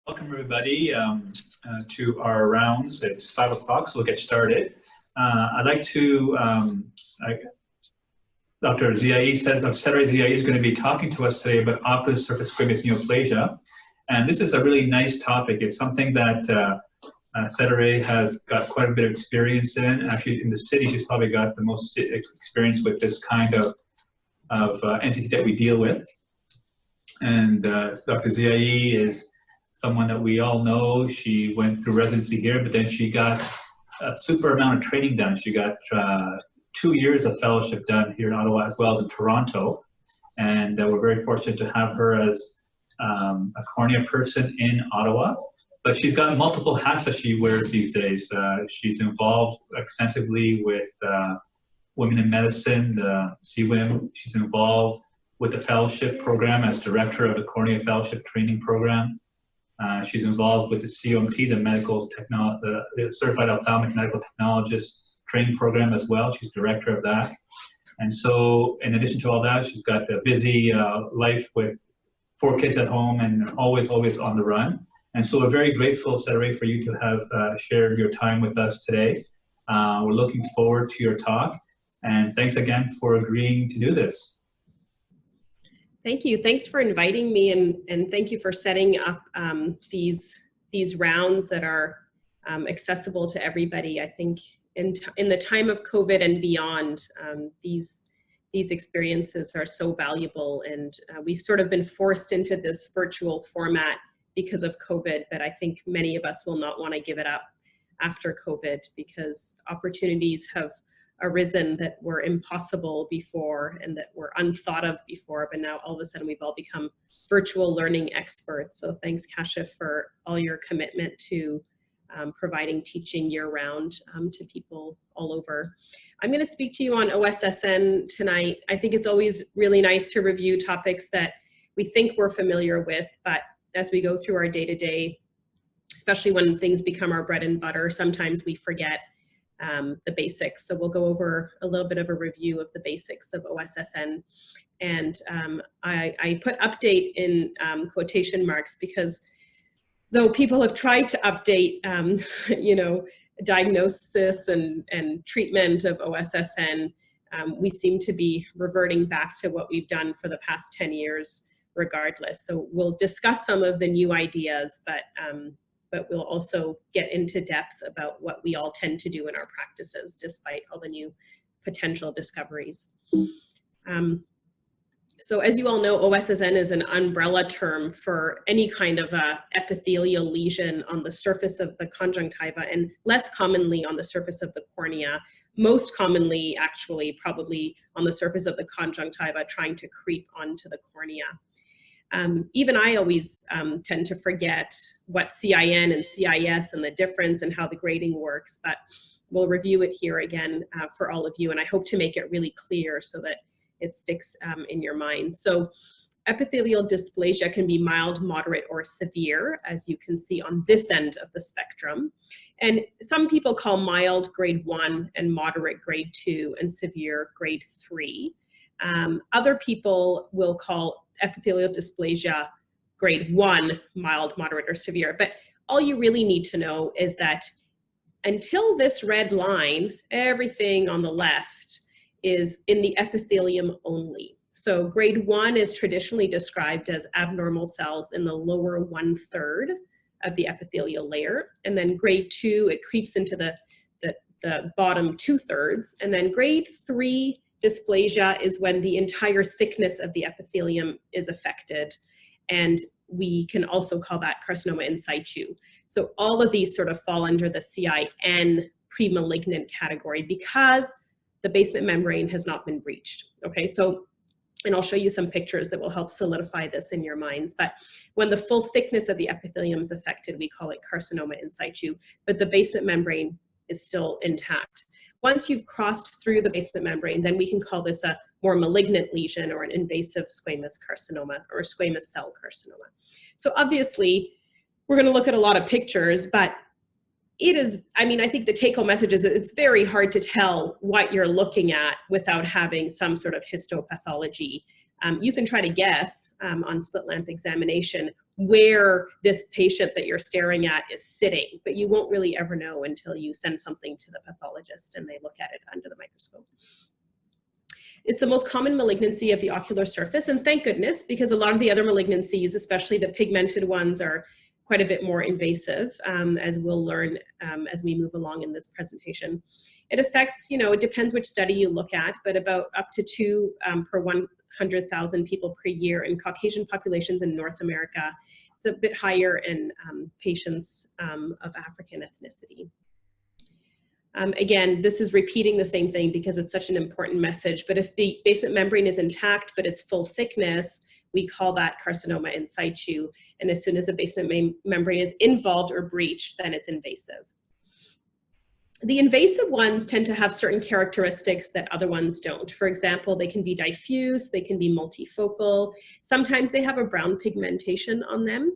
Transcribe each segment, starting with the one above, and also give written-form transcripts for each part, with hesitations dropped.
Welcome everybody to our rounds. It's 5 o'clock, so we'll get started. I'd like to, Dr. Ziai said, Dr. Setareh Ziai is going to be talking to us today about ocular surface squamous neoplasia. And this is a really nice topic. It's something that Setareh has got quite a bit of experience in. Actually, in the city, she's probably got the most experience with this kind of entity that we deal with. And Dr. Ziai is someone that we all know. She went through residency here, but then she got a super amount of training done. She got 2 years of fellowship done here in Ottawa as well as in Toronto. And we're very fortunate to have her as a cornea person in Ottawa. But she's got multiple hats that she wears these days. She's involved extensively with Women in Medicine, the CWIM. She's involved with the fellowship program as director of the Cornea Fellowship Training Program. She's involved with the COMT, the Certified Ophthalmic Medical Technologist Training Program as well. She's director of that. And so in addition to all that, she's got a busy life with 4 kids at home and always on the run. And so we're very grateful, Setareh, for you to have shared your time with us today. We're looking forward to your talk. And thanks again for agreeing to do this. Thank you. Thanks for inviting me, and thank you for setting up these rounds that are accessible to everybody. I think in the time of COVID and beyond, these experiences are so valuable, and we've sort of been forced into this virtual format because of COVID, but I think many of us will not want to give it up after COVID because opportunities have arisen that were impossible before and that were unthought of before, but now all of a sudden we've all become virtual learning experts. So thanks, Kasha, for all your commitment to providing teaching year-round to people all over. I'm going to speak to you on OSSN tonight. I think it's always really nice to review topics that we think we're familiar with, but as we go through our day-to-day, especially when things become our bread and butter, sometimes we forget the basics. So we'll go over a little bit of a review of the basics of OSSN. And I put update in quotation marks because though people have tried to update, diagnosis and treatment of OSSN, we seem to be reverting back to what we've done for the past 10 years regardless. So we'll discuss some of the new ideas, but we'll also get into depth about what we all tend to do in our practices, despite all the new potential discoveries. So as you all know, OSSN is an umbrella term for any kind of epithelial lesion on the surface of the conjunctiva, and less commonly on the surface of the cornea. Most commonly, actually, probably on the surface of the conjunctiva, trying to creep onto the cornea. Even I always tend to forget what CIN and CIS and the difference and how the grading works, but we'll review it here again for all of you, and I hope to make it really clear so that it sticks in your mind. So epithelial dysplasia can be mild, moderate, or severe, as you can see on this end of the spectrum. And some people call mild grade 1 and moderate grade 2 and severe grade 3. Other people will call epithelial dysplasia grade 1, mild, moderate, or severe. But all you really need to know is that until this red line, everything on the left is in the epithelium only. So grade 1 is traditionally described as abnormal cells in the lower 1/3 of the epithelial layer. And then grade 2, it creeps into the bottom 2/3. And then grade 3 dysplasia is when the entire thickness of the epithelium is affected, and we can also call that carcinoma in situ. So all of these sort of fall under the CIN premalignant category because the basement membrane has not been breached. Okay, so, and I'll show you some pictures that will help solidify this in your minds, but when the full thickness of the epithelium is affected, we call it carcinoma in situ, but the basement membrane is still intact. Once you've crossed through the basement membrane, then we can call this a more malignant lesion or an invasive squamous carcinoma or squamous cell carcinoma. So obviously, we're going to look at a lot of pictures, but it is, I mean, I think the take-home message is it's very hard to tell what you're looking at without having some sort of histopathology you can try to guess on slit lamp examination where this patient that you're staring at is sitting, but you won't really ever know until you send something to the pathologist and they look at it under the microscope. It's the most common malignancy of the ocular surface, and thank goodness, because a lot of the other malignancies, especially the pigmented ones, are quite a bit more invasive, as we'll learn as we move along in this presentation. It affects, it depends which study you look at, but about up to 2 per 100,000 people per year in Caucasian populations in North America. It's a bit higher in patients of African ethnicity. Again, this is repeating the same thing because it's such an important message, but if the basement membrane is intact, but it's full thickness, we call that carcinoma in situ. And as soon as the basement membrane is involved or breached, then it's invasive. The invasive ones tend to have certain characteristics that other ones don't. For example, they can be diffuse, they can be multifocal. Sometimes they have a brown pigmentation on them.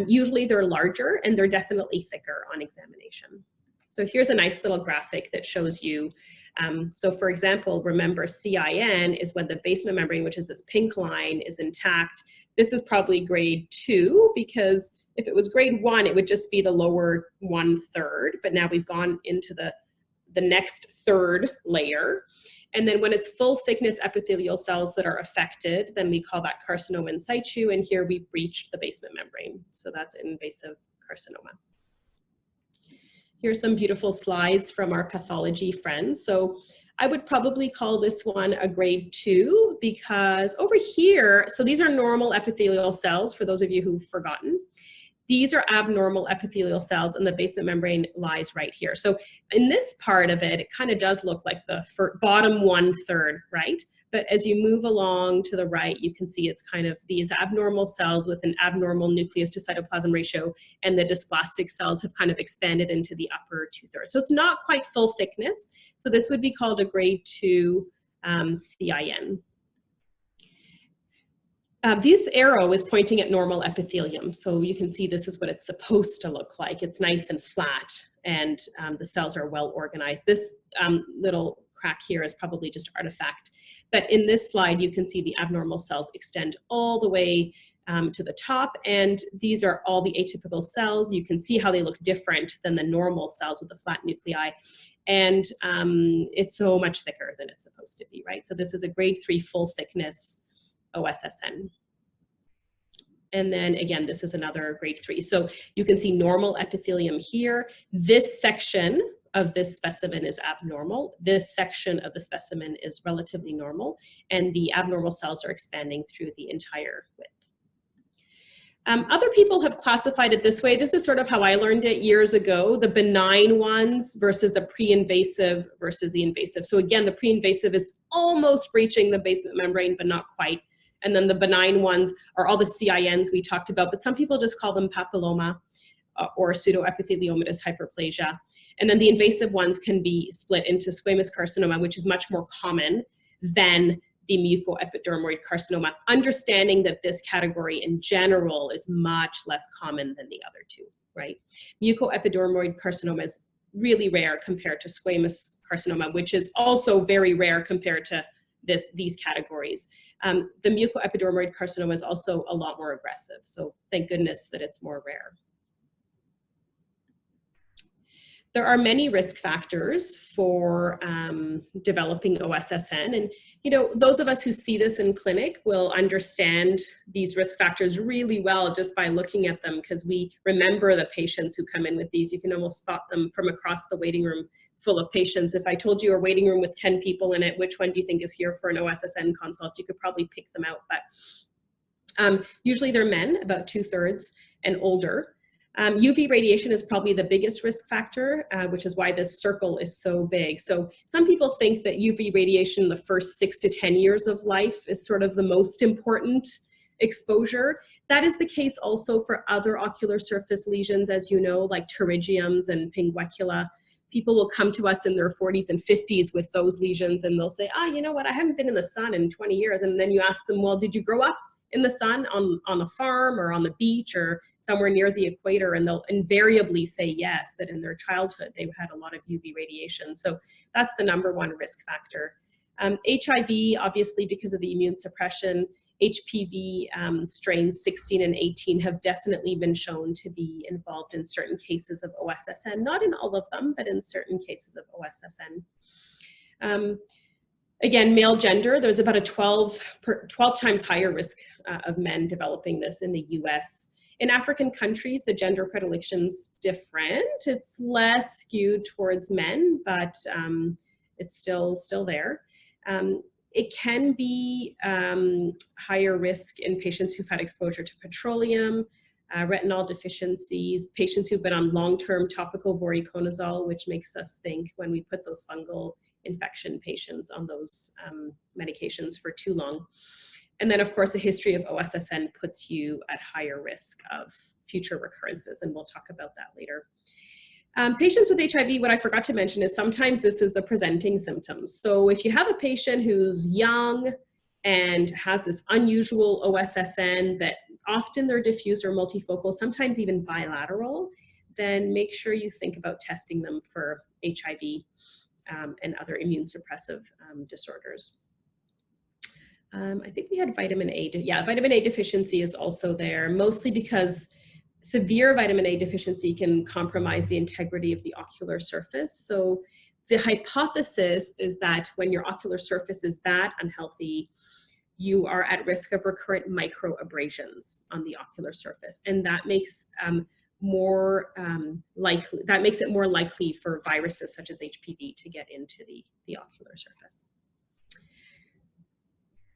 Usually they're larger and they're definitely thicker on examination. So here's a nice little graphic that shows you. So for example, remember CIN is when the basement membrane, which is this pink line, is intact. This is probably grade 2, because if it was grade 1, it would just be the lower 1/3, but now we've gone into the next third layer. And then when it's full thickness epithelial cells that are affected, then we call that carcinoma in situ, and here we've breached the basement membrane. So that's invasive carcinoma. Here's some beautiful slides from our pathology friends. So I would probably call this one a grade 2, because over here, so these are normal epithelial cells, for those of you who've forgotten. These are abnormal epithelial cells, and the basement membrane lies right here. So in this part of it, it kind of does look like the bottom 1/3, right? But as you move along to the right, you can see it's kind of these abnormal cells with an abnormal nucleus to cytoplasm ratio, and the dysplastic cells have kind of expanded into the upper 2/3. So it's not quite full thickness. So this would be called a grade 2 CIN. This arrow is pointing at normal epithelium. So you can see this is what it's supposed to look like. It's nice and flat, and the cells are well organized. This little crack here is probably just artifact. But in this slide, you can see the abnormal cells extend all the way to the top, and these are all the atypical cells. You can see how they look different than the normal cells with the flat nuclei, and it's so much thicker than it's supposed to be, right? So this is a grade 3 full thickness OSSN. And then again, this is another grade 3. So you can see normal epithelium here. This section of this specimen is abnormal. This section of the specimen is relatively normal, and the abnormal cells are expanding through the entire width. Other people have classified it this way. This is sort of how I learned it years ago, the benign ones versus the pre-invasive versus the invasive. So again, the pre-invasive is almost breaching the basement membrane, but not quite. And then the benign ones are all the CINs we talked about, but some people just call them papilloma or pseudoepitheliomatous hyperplasia. And then the invasive ones can be split into squamous carcinoma, which is much more common than the mucoepidermoid carcinoma, understanding that this category in general is much less common than the other two, right? Mucoepidermoid carcinoma is really rare compared to squamous carcinoma, which is also very rare compared to these categories. The mucoepidermoid carcinoma is also a lot more aggressive, so thank goodness that it's more rare. There are many risk factors for developing OSSN, and those of us who see this in clinic will understand these risk factors really well just by looking at them, because we remember the patients who come in with these. You can almost spot them from across the waiting room full of patients. If I told you a waiting room with 10 people in it, which one do you think is here for an OSSN consult? You could probably pick them out, but usually they're men, about 2/3, and older. UV radiation is probably the biggest risk factor, which is why this circle is so big. So some people think that UV radiation the first 6 to 10 years of life is sort of the most important exposure. That is the case also for other ocular surface lesions, as you know, like pterygiums and pinguecula. People will come to us in their 40s and 50s with those lesions, and they'll say, you know what, I haven't been in the sun in 20 years. And then you ask them, well, did you grow up in the sun on a farm or on the beach or somewhere near the equator? And they'll invariably say yes, that in their childhood they've had a lot of UV radiation. So that's the #1 risk factor. HIV, obviously, because of the immune suppression, HPV strains 16 and 18 have definitely been shown to be involved in certain cases of OSSN, not in all of them, but in certain cases of OSSN. Again, male gender, there's about a 12 times higher risk of men developing this in the US. In African countries, the gender predilection's different. It's less skewed towards men, but it's still there. It can be higher risk in patients who've had exposure to petroleum, retinol deficiencies, patients who've been on long-term topical voriconazole, which makes us think when we put those fungal infection patients on those medications for too long. And then, of course, a history of OSSN puts you at higher risk of future recurrences, and we'll talk about that later. Patients with HIV, what I forgot to mention is sometimes this is the presenting symptoms. So if you have a patient who's young and has this unusual OSSN that often they're diffuse or multifocal, sometimes even bilateral, then make sure you think about testing them for HIV and other immune suppressive disorders. I think we had vitamin A. Yeah, vitamin A deficiency is also there, mostly because severe vitamin A deficiency can compromise the integrity of the ocular surface. So the hypothesis is that when your ocular surface is that unhealthy, you are at risk of recurrent microabrasions on the ocular surface, and that makes it more likely for viruses such as HPV to get into the ocular surface.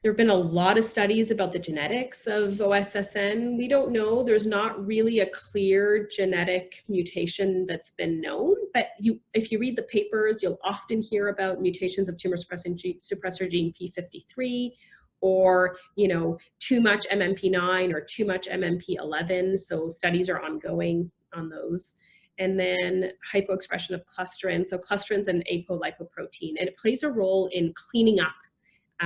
There have been a lot of studies about the genetics of OSSN. We don't know, there's not really a clear genetic mutation that's been known, but if you read the papers, you'll often hear about mutations of tumor suppressor gene P53, or too much MMP9 or too much MMP11. So studies are ongoing on those. And then hypoexpression of clusterin. So clusterin's an apolipoprotein, and it plays a role in cleaning up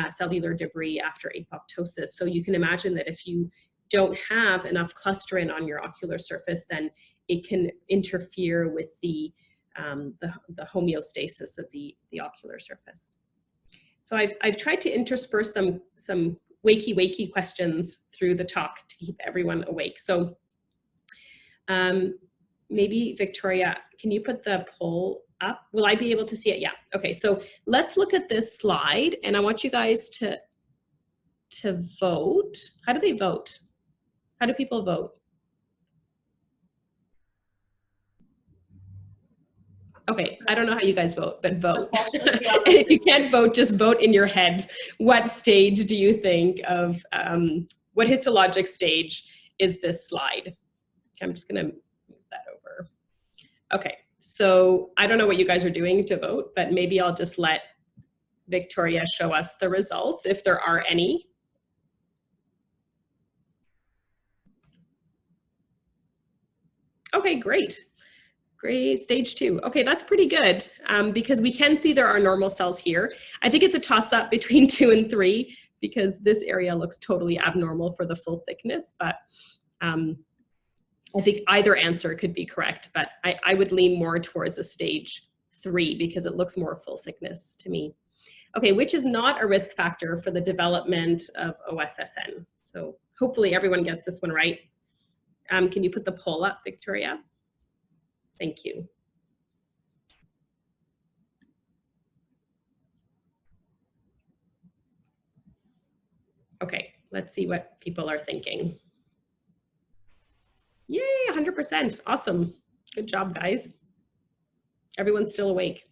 cellular debris after apoptosis. So you can imagine that if you don't have enough clusterin on your ocular surface, then it can interfere with the homeostasis of the ocular surface. So I've tried to intersperse some wakey questions through the talk to keep everyone awake. So maybe Victoria, can you put the poll up? Will I be able to see it? Yeah. Okay. So let's look at this slide, and I want you guys to vote. How do they vote? How do people vote? Okay, I don't know how you guys vote, but vote. If you can't vote, just vote in your head. What stage do you think of, what histologic stage is this slide? Okay, I'm just gonna move that over. Okay, so I don't know what you guys are doing to vote, but maybe I'll just let Victoria show us the results, if there are any. Okay, great. Great, stage 2. Okay, that's pretty good because we can see there are normal cells here. I think it's a toss-up between 2 and 3 because this area looks totally abnormal for the full thickness, but I think either answer could be correct, but I would lean more towards a stage 3 because it looks more full thickness to me. Okay, which is not a risk factor for the development of OSSN. So hopefully everyone gets this one right. Can you put the poll up, Victoria? Thank you. Okay, let's see what people are thinking. Yay, 100%, awesome. Good job, guys. Everyone's still awake.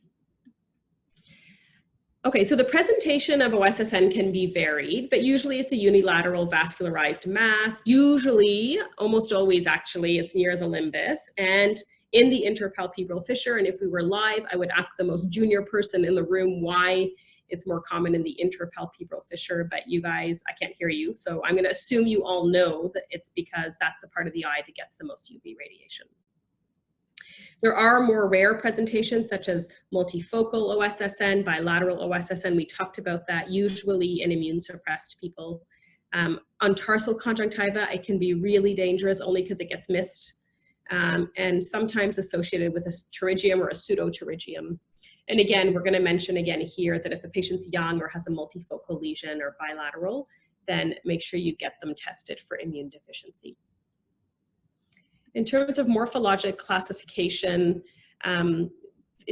Okay, so the presentation of OSSN can be varied, but usually it's a unilateral vascularized mass. Usually, almost always actually, it's near the limbus and in the interpalpebral fissure. And if we were live, I would ask the most junior person in the room why it's more common in the interpalpebral fissure, but you guys, I can't hear you. So I'm gonna assume you all know that it's because that's the part of the eye that gets the most UV radiation. There are more rare presentations such as multifocal OSSN, bilateral OSSN. We talked about that, usually in immune suppressed people. On tarsal conjunctiva, it can be really dangerous only because it gets missed and sometimes associated with a pterygium or a pseudopterygium. And again, we're going to mention again here that if the patient's young or has a multifocal lesion or bilateral, then make sure you get them tested for immune deficiency. In terms of morphologic classification,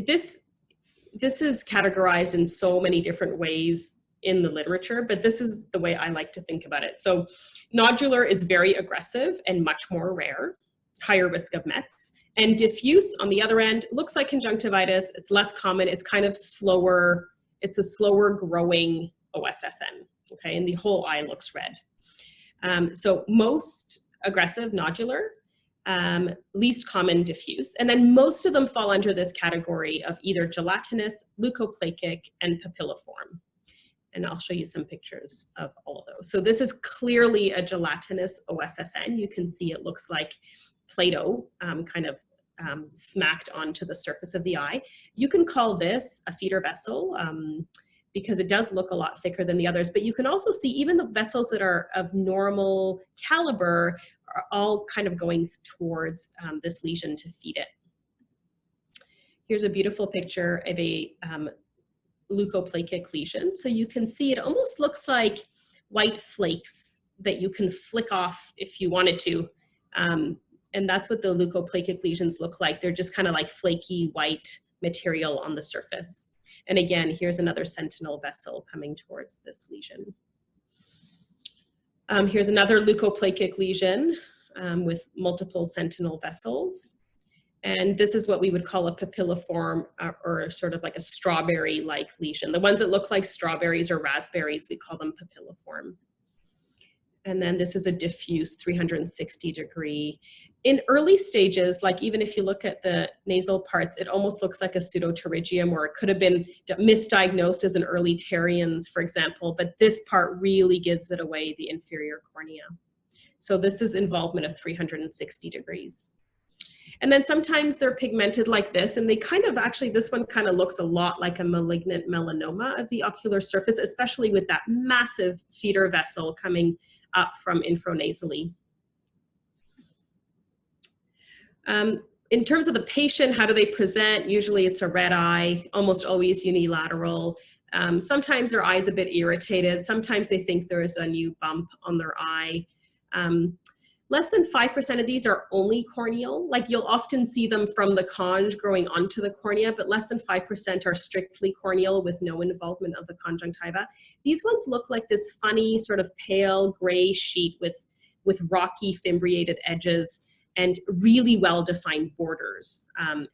this is categorized in so many different ways in the literature, but this is the way I like to think about it. So nodular is very aggressive and much more rare, higher risk of Mets. And diffuse, on the other end, looks like conjunctivitis. It's less common. It's kind of slower. It's a slower growing OSSN, okay? And the whole eye looks red. So most aggressive, nodular, least common, diffuse. And then most of them fall under this category of either gelatinous, leukoplakic, and papilliform. And I'll show you some pictures of all of those. So this is clearly a gelatinous OSSN. You can see it looks like Play-Doh kind of smacked onto the surface of the eye. You can call this a feeder vessel because it does look a lot thicker than the others, but you can also see even the vessels that are of normal caliber are all kind of going towards this lesion to feed it. Here's a beautiful picture of a leukoplakic lesion. So you can see it almost looks like white flakes that you can flick off if you wanted to. And that's what the leukoplakic lesions look like. They're just kind of like flaky white material on the surface. And again, here's another sentinel vessel coming towards this lesion. Here's another leukoplakic lesion with multiple sentinel vessels. And this is what we would call a papilliform or sort of like a strawberry-like lesion. The ones that look like strawberries or raspberries, we call them papilliform. And then this is a diffuse 360-degree. In early stages, like even if you look at the nasal parts, it almost looks like a pseudopterygium, or it could have been misdiagnosed as an early Terriens, for example, but this part really gives it away, the inferior cornea. So this is involvement of 360 degrees. And then sometimes they're pigmented like this, and they kind of actually, this one kind of looks a lot like a malignant melanoma of the ocular surface, especially with that massive feeder vessel coming up from infranasally. In terms of the patient, how do they present? Usually it's a red eye, almost always unilateral. Sometimes their eye's a bit irritated. Sometimes they think there's a new bump on their eye. Less than 5% of these are only corneal. Like you'll often see them from the conj growing onto the cornea, but less than 5% are strictly corneal with no involvement of the conjunctiva. These ones look like this funny sort of pale gray sheet with rocky fimbriated edges and really well-defined borders. And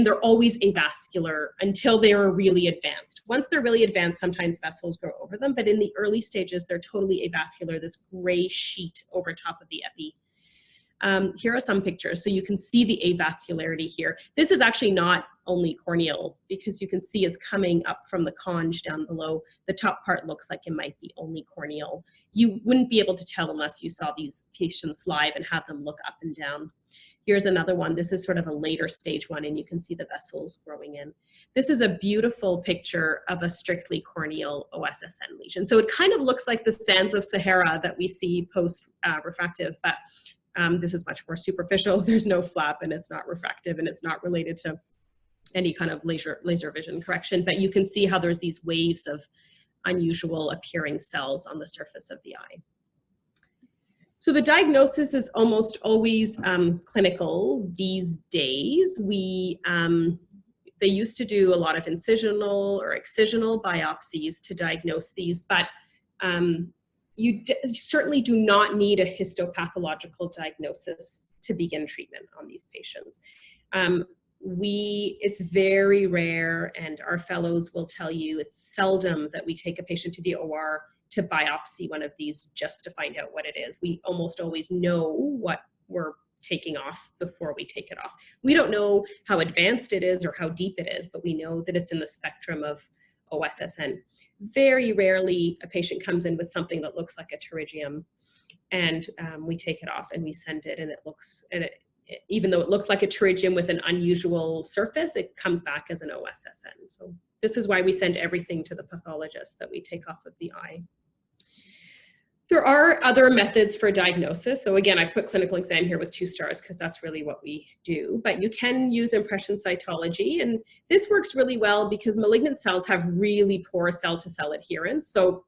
they're always avascular until they are really advanced. Once they're really advanced, sometimes vessels grow over them, but in the early stages, they're totally avascular, this gray sheet over top of the epi. Here are some pictures. So you can see the avascularity here. This is actually not only corneal because you can see it's coming up from the conj down below. The top part looks like it might be only corneal. You wouldn't be able to tell unless you saw these patients live and have them look up and down. Here's another one. This is sort of a later stage one, and you can see the vessels growing in. This is a beautiful picture of a strictly corneal OSSN lesion. So it kind of looks like the sands of Sahara that we see post-refractive, but this is much more superficial. There's no flap, and it's not refractive, and it's not related to any kind of laser vision correction. But you can see how there's these waves of unusual appearing cells on the surface of the eye. So the diagnosis is almost always clinical these days. They used to do a lot of incisional or excisional biopsies to diagnose these, but you certainly do not need a histopathological diagnosis to begin treatment on these patients. It's very rare, and our fellows will tell you it's seldom that we take a patient to the OR to biopsy one of these just to find out what it is. We almost always know what we're taking off before we take it off. We don't know how advanced it is or how deep it is, but we know that it's in the spectrum of OSSN. Very rarely a patient comes in with something that looks like a pterygium, and we take it off and we send it, and it looks, even though it looks like a pterygium with an unusual surface, it comes back as an OSSN. So this is why we send everything to the pathologist that we take off of the eye. There are other methods for diagnosis. So again, I put clinical exam here with 2 stars because that's really what we do. But you can use impression cytology. And this works really well because malignant cells have really poor cell-to-cell adherence. So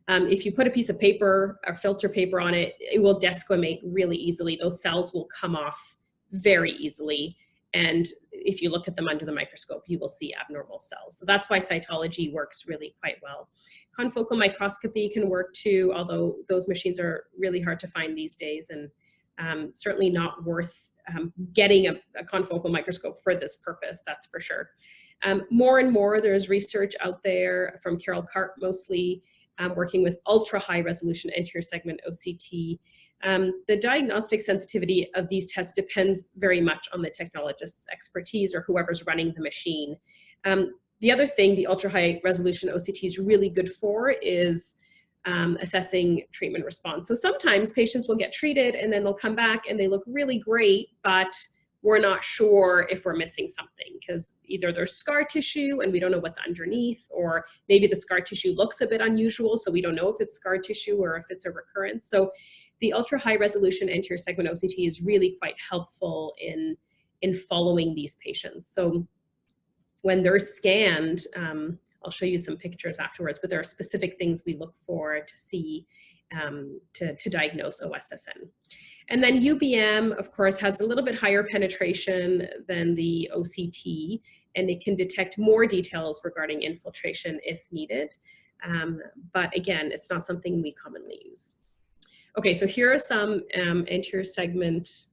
if you put a piece of paper or filter paper on it, it will desquamate really easily. Those cells will come off very easily. And if you look at them under the microscope, you will see abnormal cells. So that's why cytology works really quite well. Confocal microscopy can work too, although those machines are really hard to find these days, and certainly not worth getting a confocal microscope for this purpose, that's for sure. More and more, there's research out there from Carol Karp mostly, working with ultra high resolution anterior segment OCT. The diagnostic sensitivity of these tests depends very much on the technologist's expertise or whoever's running the machine. The other thing the ultra high resolution OCT is really good for is assessing treatment response. So sometimes patients will get treated and then they'll come back and they look really great, but we're not sure if we're missing something because either there's scar tissue and we don't know what's underneath, or maybe the scar tissue looks a bit unusual, so we don't know if it's scar tissue or if it's a recurrence. So the ultra high resolution anterior segment OCT is really quite helpful in following these patients. So when they're scanned, I'll show you some pictures afterwards, but there are specific things we look for to see to diagnose OSSN. And then UBM, of course, has a little bit higher penetration than the OCT, and it can detect more details regarding infiltration if needed. But again, it's not something we commonly use. Okay, so here are some anterior segment,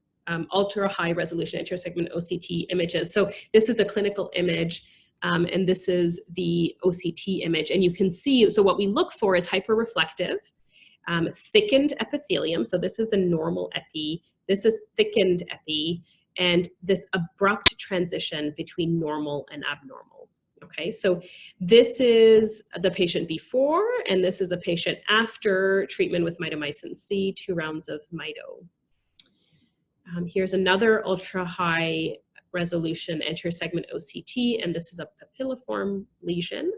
ultra high resolution anterior segment OCT images. So this is the clinical image, and this is the OCT image. And you can see, so what we look for is hyperreflective, thickened epithelium. So this is the normal epi, this is thickened epi, and this abrupt transition between normal and abnormal. Okay, so this is the patient before, and this is the patient after treatment with mitomycin C, 2 rounds of mito. Here's another ultra high resolution anterior segment OCT, and this is a papilliform lesion.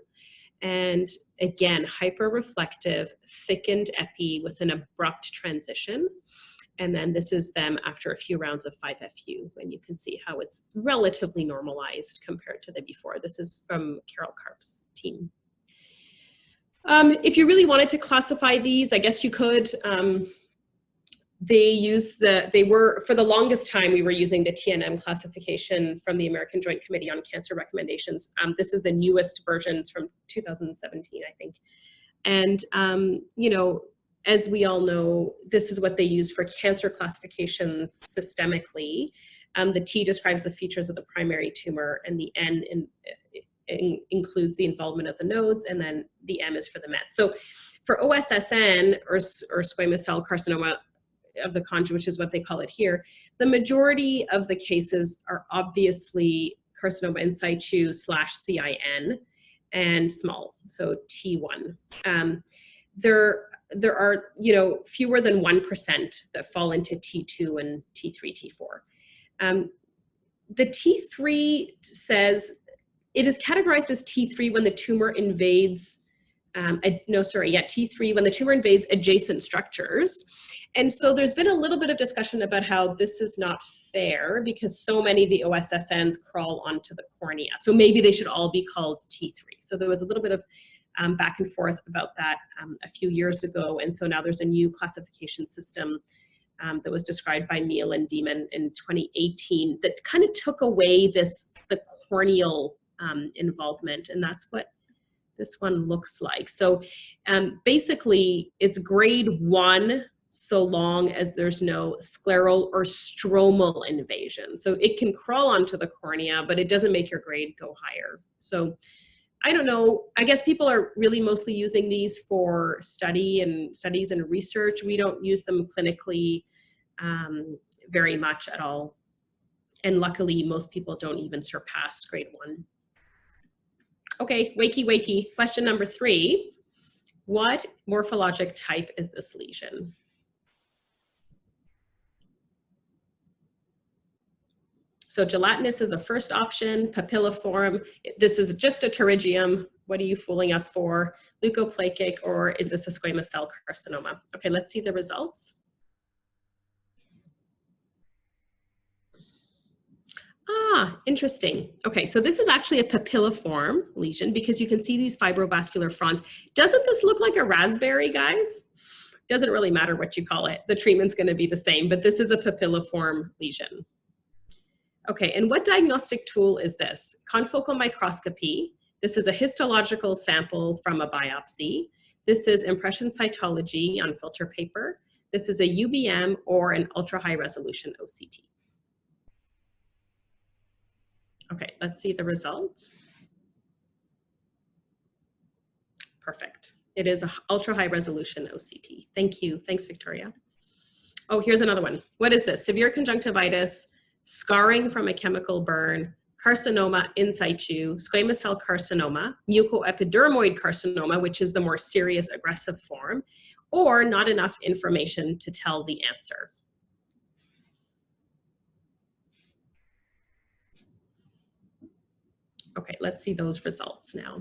And again, hyperreflective, thickened epi with an abrupt transition. And then this is them after a few rounds of 5FU, and you can see how it's relatively normalized compared to the before. This is from Carol Karp's team. If you really wanted to classify these, I guess you could. For the longest time, we were using the TNM classification from the American Joint Committee on Cancer Recommendations. This is the newest versions from 2017, I think. And, you know, as we all know, this is what they use for cancer classifications systemically. The T describes the features of the primary tumor, and the N includes the involvement of the nodes, and then the M is for the MET. So for OSSN, or squamous cell carcinoma of the conjugate, which is what they call it here, the majority of the cases are obviously carcinoma in situ / CIN and small, so T1. There are, you know, fewer than 1% that fall into T2 and T3, T4. The T3 says it is categorized as T3 when the tumor invades, T3 when the tumor invades adjacent structures. And so there's been a little bit of discussion about how this is not fair because so many of the OSSNs crawl onto the cornea. So maybe they should all be called T3. So there was a little bit of back and forth about that a few years ago. And so now there's a new classification system that was described by Neal and Dieman in 2018 that kind of took away the corneal involvement. And that's what this one looks like. So basically it's grade 1 so long as there's no scleral or stromal invasion. So it can crawl onto the cornea, but it doesn't make your grade go higher. So I don't know, I guess people are really mostly using these for studies and research. We don't use them clinically very much at all. And luckily, most people don't even surpass grade 1. Okay, wakey. Question number 3. What morphologic type is this lesion? So gelatinous is the first option, papilliform. This is just a pterygium. What are you fooling us for? Leukoplakic, or is this a squamous cell carcinoma? Okay, let's see the results. Ah, interesting. Okay, so this is actually a papilliform lesion because you can see these fibrovascular fronds. Doesn't this look like a raspberry, guys? Doesn't really matter what you call it. The treatment's going to be the same, but this is a papilliform lesion. Okay, and what diagnostic tool is this? Confocal microscopy. This is a histological sample from a biopsy. This is impression cytology on filter paper. This is a UBM or an ultra high resolution OCT. Okay, let's see the results. Perfect. It is an ultra high resolution OCT. Thank you. Thanks, Victoria. Oh, here's another one. What is this? Severe conjunctivitis, scarring from a chemical burn, carcinoma in situ, squamous cell carcinoma, mucoepidermoid carcinoma, which is the more serious aggressive form, or not enough information to tell the answer. Okay, let's see those results now.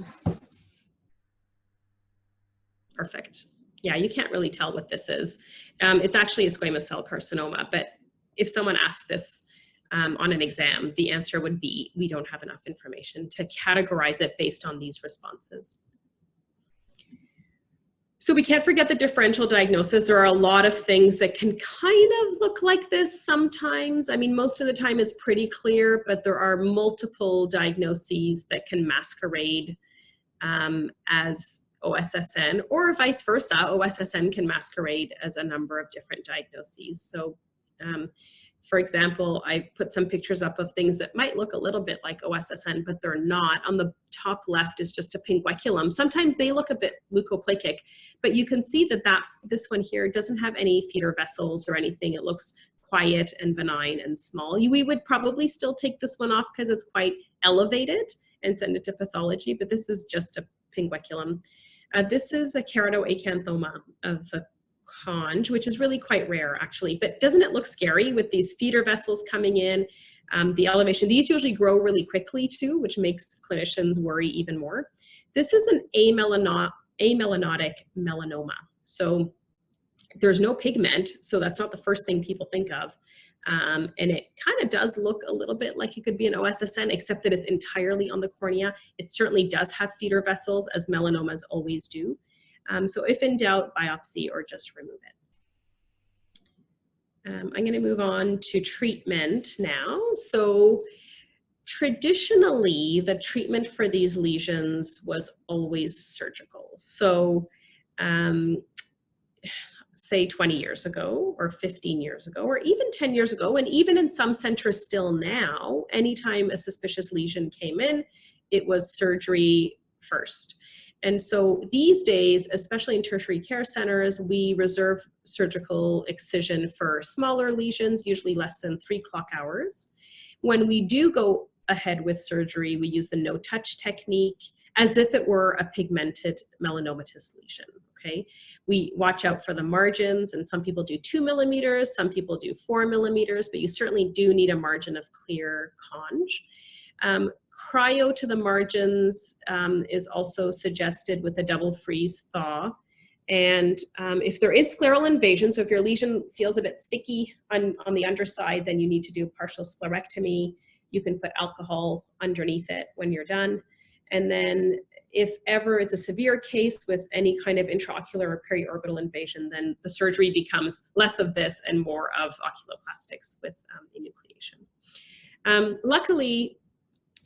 Perfect. Yeah, you can't really tell what this is. It's actually a squamous cell carcinoma, but if someone asked this on an exam, the answer would be, we don't have enough information to categorize it based on these responses. So we can't forget the differential diagnosis. There are a lot of things that can kind of look like this sometimes. I mean, most of the time it's pretty clear, but there are multiple diagnoses that can masquerade as OSSN, or vice versa. OSSN can masquerade as a number of different diagnoses. So for example, I put some pictures up of things that might look a little bit like OSSN, but they're not. On the top left is just a pinguiculum. Sometimes they look a bit leukoplakic, but you can see that this one here doesn't have any feeder vessels or anything. It looks quiet and benign and small. We would probably still take this one off because it's quite elevated and send it to pathology, but this is just a pinguiculum. This is a keratoacanthoma of the conj, which is really quite rare actually, but doesn't it look scary with these feeder vessels coming in, the elevation? These usually grow really quickly too, which makes clinicians worry even more. This is an amelanotic melanoma. So there's no pigment, so that's not the first thing people think of. And it kind of does look a little bit like it could be an OSSN, except that it's entirely on the cornea. It certainly does have feeder vessels, as melanomas always do. So if in doubt, biopsy or just remove it. I'm going to move on to treatment now. So traditionally, the treatment for these lesions was always surgical. So say 20 years ago or 15 years ago or even 10 years ago, and even in some centers still now, anytime a suspicious lesion came in, it was surgery first. And so these days, especially in tertiary care centers, we reserve surgical excision for smaller lesions, usually less than 3 clock hours. When we do go ahead with surgery, we use the no-touch technique as if it were a pigmented melanomatous lesion. Okay, we watch out for the margins, and some people do 2 millimeters, some people do 4 millimeters, but you certainly do need a margin of clear conj. Cryo to the margins is also suggested with a double freeze thaw. And if there is scleral invasion, so if your lesion feels a bit sticky on the underside, then you need to do partial sclerectomy. You can put alcohol underneath it when you're done. And then if ever it's a severe case with any kind of intraocular or periorbital invasion, then the surgery becomes less of this and more of oculoplastics with enucleation. Luckily,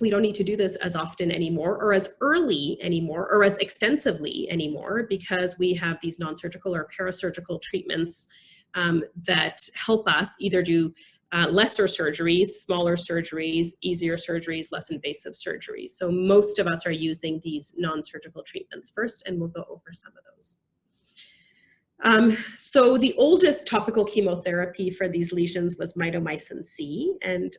we don't need to do this as often anymore, or as early anymore, or as extensively anymore, because we have these non-surgical or parasurgical treatments that help us either do lesser surgeries, smaller surgeries, easier surgeries, less invasive surgeries. So most of us are using these non-surgical treatments first, and we'll go over some of those. So the oldest topical chemotherapy for these lesions was mitomycin C, and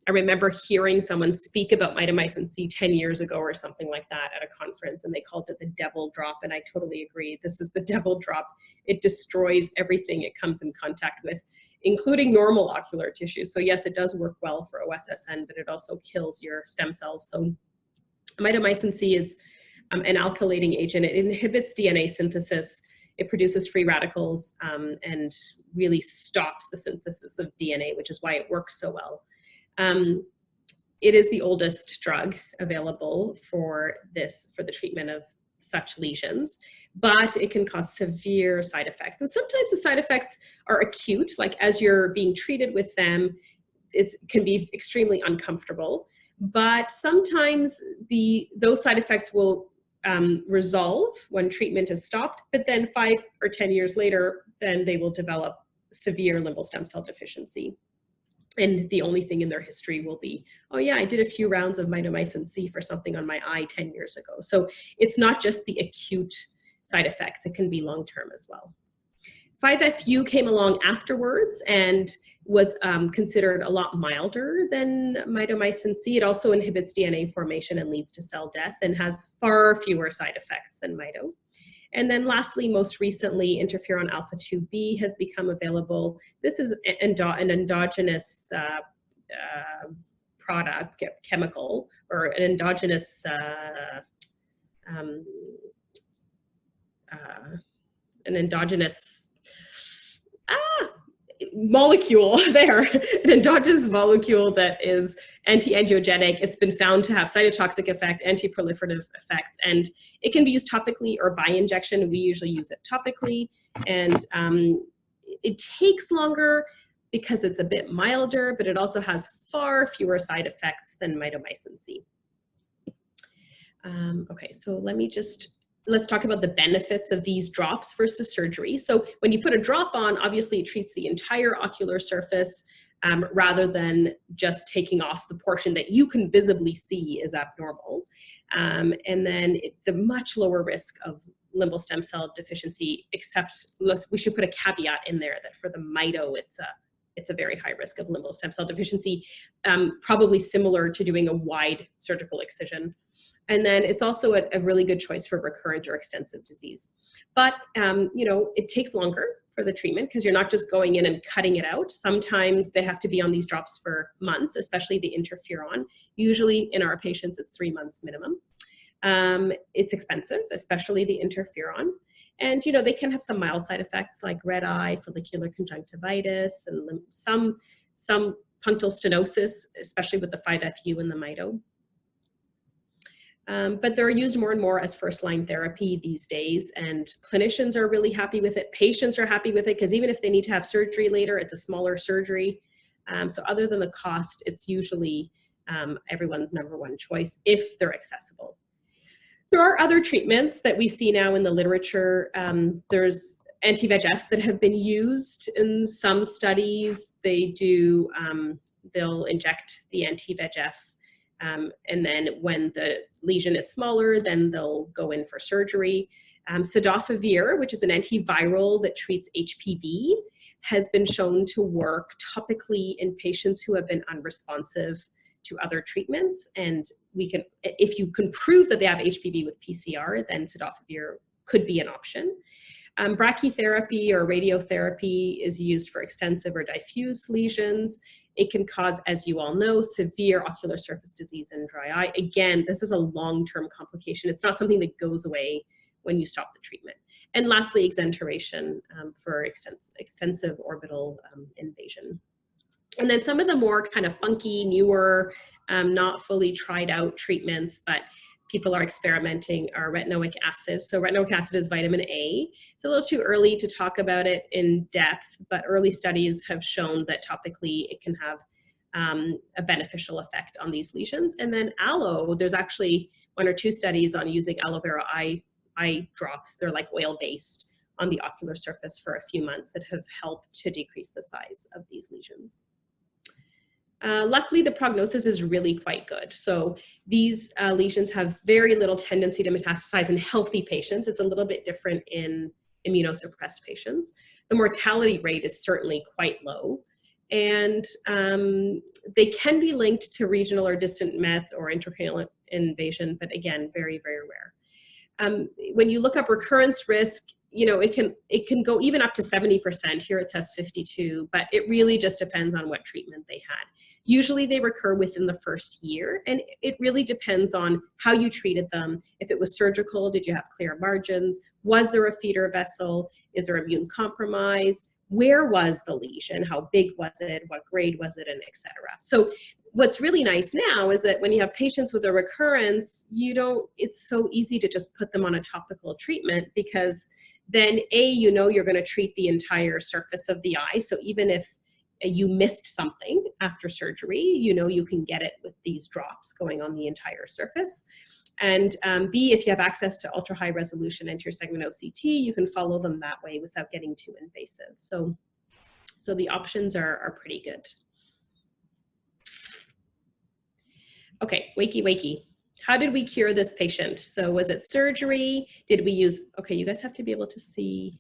I remember hearing someone speak about mitomycin C 10 years ago or something like that at a conference, and they called it the devil drop, and I totally agree. This is the devil drop. It destroys everything it comes in contact with, including normal ocular tissue. So yes, it does work well for OSSN, but it also kills your stem cells. So mitomycin C is an alkylating agent. It inhibits DNA synthesis. It produces free radicals and really stops the synthesis of DNA, which is why it works so well. It is the oldest drug available for the treatment of such lesions, but it can cause severe side effects. And sometimes the side effects are acute, like as you're being treated with them, it can be extremely uncomfortable. But sometimes those side effects will resolve when treatment is stopped, but then 5 or 10 years later, then they will develop severe limbal stem cell deficiency. And the only thing in their history will be, oh yeah, I did a few rounds of mitomycin C for something on my eye 10 years ago. So it's not just the acute side effects, it can be long-term as well. 5-FU came along afterwards and was considered a lot milder than mitomycin C. It also inhibits DNA formation and leads to cell death and has far fewer side effects than mito. And then lastly, most recently, interferon alpha-2b has become available. This is an endogenous product, chemical, or an endogenous molecule there, an endogenous molecule that is anti-angiogenic. It's been found to have cytotoxic effect, anti-proliferative effects, and it can be used topically or by injection. We usually use it topically, and it takes longer because it's a bit milder, but it also has far fewer side effects than mitomycin C. Okay, so let's talk about the benefits of these drops versus surgery. So when you put a drop on, obviously it treats the entire ocular surface rather than just taking off the portion that you can visibly see is abnormal. And then the much lower risk of limbal stem cell deficiency, except we should put a caveat in there that for the mito, it's a very high risk of limbal stem cell deficiency, probably similar to doing a wide surgical excision. And then it's also a really good choice for recurrent or extensive disease. But, you know, it takes longer for the treatment because you're not just going in and cutting it out. Sometimes they have to be on these drops for months, especially the interferon. Usually in our patients, it's 3 months minimum. It's expensive, especially the interferon. And, you know, they can have some mild side effects like red eye, follicular conjunctivitis, and some punctal stenosis, especially with the 5-FU and the mito. But they're used more and more as first-line therapy these days, and clinicians are really happy with it. Patients are happy with it because even if they need to have surgery later, it's a smaller surgery. So other than the cost, it's usually everyone's #1 choice if they're accessible. There are other treatments that we see now in the literature. There's anti-VEGFs that have been used in some studies. They'll inject the anti-VEGF. And then when the lesion is smaller, then they'll go in for surgery. Cidofovir, which is an antiviral that treats HPV, has been shown to work topically in patients who have been unresponsive to other treatments. And if you can prove that they have HPV with PCR, then cidofovir could be an option. Brachytherapy or radiotherapy is used for extensive or diffuse lesions. It can cause, as you all know, severe ocular surface disease and dry eye. Again, this is a long-term complication. It's not something that goes away when you stop the treatment. And lastly, exenteration for extensive orbital invasion. And then some of the more kind of funky, newer, not fully tried out treatments, but people are experimenting, are retinoic acid. So retinoic acid is vitamin A. It's a little too early to talk about it in depth, but early studies have shown that topically it can have a beneficial effect on these lesions. And then aloe, there's actually 1 or 2 studies on using aloe vera eye drops. They're like oil-based on the ocular surface for a few months that have helped to decrease the size of these lesions. Luckily, the prognosis is really quite good. So these lesions have very little tendency to metastasize in healthy patients. It's a little bit different in immunosuppressed patients. The mortality rate is certainly quite low. And they can be linked to regional or distant mets or intracranial invasion, but again, very, very rare. When you look up recurrence risk, you know, it can go even up to 70%. Here it says 52, but it really just depends on what treatment they had. Usually they recur within the first year, and it really depends on how you treated them. If it was surgical, did you have clear margins? Was there a feeder vessel? Is there immune compromise? Where was the lesion? How big was it? What grade was it? And et cetera. So what's really nice now is that when you have patients with a recurrence, it's so easy to just put them on a topical treatment, because then you know you're going to treat the entire surface of the eye. So even if you missed something after surgery, you know you can get it with these drops going on the entire surface. And B, if you have access to ultra high resolution anterior segment OCT, you can follow them that way without getting too invasive. So the options are pretty good. Okay, wakey. How did we cure this patient? So was it surgery? Did we use, okay, you guys have to be able to see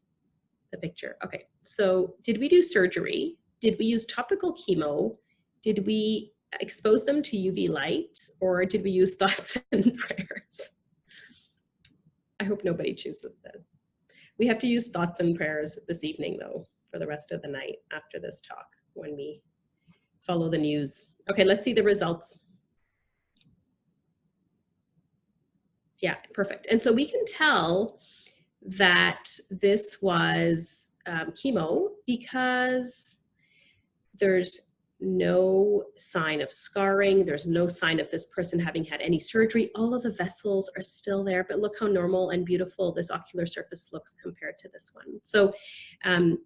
the picture. Okay, so did we do surgery? Did we use topical chemo? Did we expose them to UV light, or did we use thoughts and prayers? I hope nobody chooses this. We have to use thoughts and prayers this evening though, for the rest of the night after this talk when we follow the news. Okay, let's see the results. Yeah, perfect. And so we can tell that this was chemo because there's no sign of scarring. There's no sign of this person having had any surgery. All of the vessels are still there, but look how normal and beautiful this ocular surface looks compared to this one. So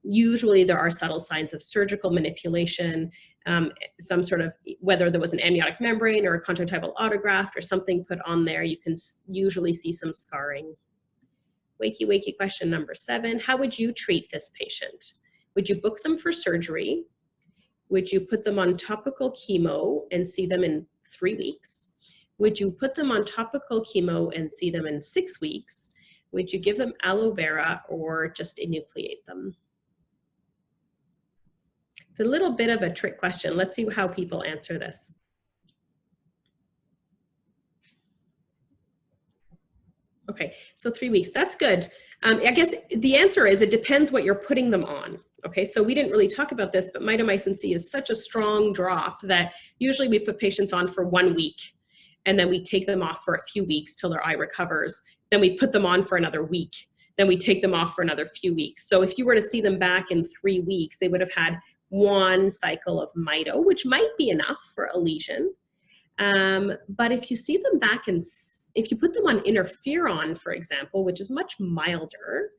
usually there are subtle signs of surgical manipulation, some sort of, whether there was an amniotic membrane or a conjunctival autograft or something put on there, you can usually see some scarring. Wakey question number 7, how would you treat this patient? Would you book them for surgery? Would you put them on topical chemo and see them in 3 weeks? Would you put them on topical chemo and see them in 6 weeks? Would you give them aloe vera or just enucleate them? It's a little bit of a trick question. Let's see how people answer this. Okay, so 3 weeks, that's good. I guess the answer is it depends what you're putting them on. Okay, so we didn't really talk about this, but mitomycin C is such a strong drop that usually we put patients on for 1 week, and then we take them off for a few weeks till their eye recovers. Then we put them on for another week. Then we take them off for another few weeks. So if you were to see them back in 3 weeks, they would have had 1 cycle of mito, which might be enough for a lesion. But if you see them back in, if you put them on interferon, for example, which is much milder,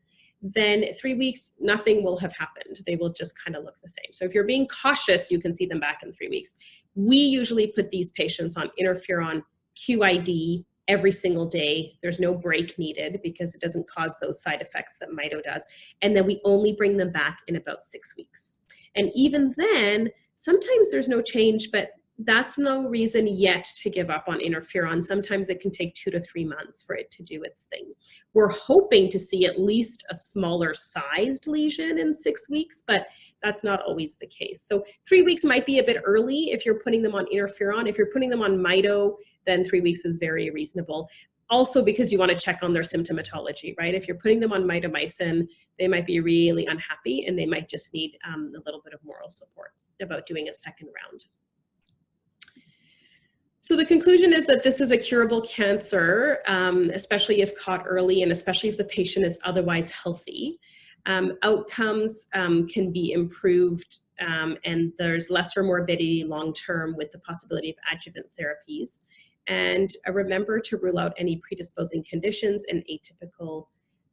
then 3 weeks, nothing will have happened. They will just kind of look the same. So if you're being cautious, you can see them back in 3 weeks. We usually put these patients on interferon QID every single day. There's no break needed because it doesn't cause those side effects that mito does. And then we only bring them back in about 6 weeks. And even then, sometimes there's no change, but that's no reason yet to give up on interferon. Sometimes it can take 2 to 3 months for it to do its thing. We're hoping to see at least a smaller sized lesion in 6 weeks, but that's not always the case. So 3 weeks might be a bit early if you're putting them on interferon. If you're putting them on mito, then 3 weeks is very reasonable. Also because you want to check on their symptomatology, right? If you're putting them on mitomycin, they might be really unhappy and they might just need a little bit of moral support about doing a second round. So the conclusion is that this is a curable cancer, especially if caught early and especially if the patient is otherwise healthy. Outcomes can be improved and there's lesser morbidity long-term with the possibility of adjuvant therapies. And remember to rule out any predisposing conditions in atypical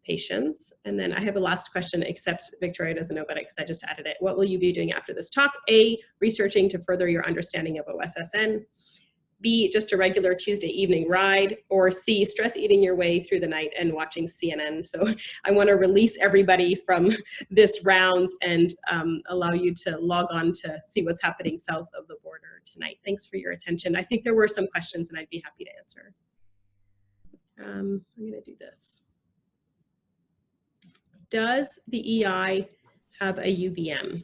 patients. And then I have a last question, except Victoria doesn't know about it because I just added it. What will you be doing after this talk? A, researching to further your understanding of OSSN. B, just a regular Tuesday evening ride, or C, stress eating your way through the night and watching CNN. So I want to release everybody from this rounds and allow you to log on to see what's happening south of the border tonight. Thanks for your attention. I think there were some questions and I'd be happy to answer. I'm going to do this. Does the EI have a UBM?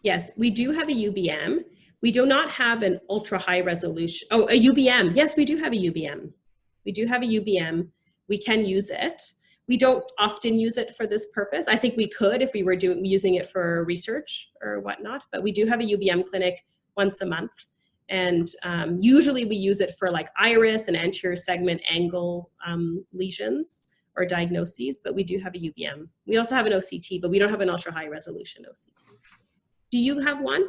Yes, we do have a UBM. We do not have an ultra high resolution. Oh, a UBM. Yes, we do have a UBM. We do have a UBM. We can use it. We don't often use it for this purpose. I think we could if we were using it for research or whatnot, but we do have a UBM clinic once a month. And usually we use it for like iris and anterior segment angle lesions or diagnoses, but we do have a UBM. We also have an OCT, but we don't have an ultra high resolution OCT. Do you have one?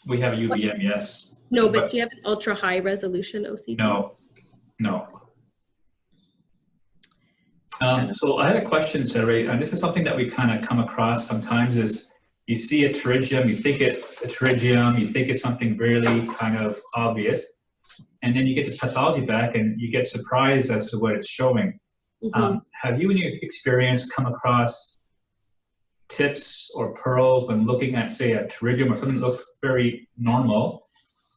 We have a UBM, yes. No, but do you have an ultra high resolution OCT? No, no. So I had a question, Setareh, and this is something that we kind of come across sometimes is you see a pterygium, you think it's a pterygium, you think it's something really kind of obvious, and then you get the pathology back and you get surprised as to what it's showing. Have you in your experience come across tips or pearls when looking at, say, a pterygium or something that looks very normal,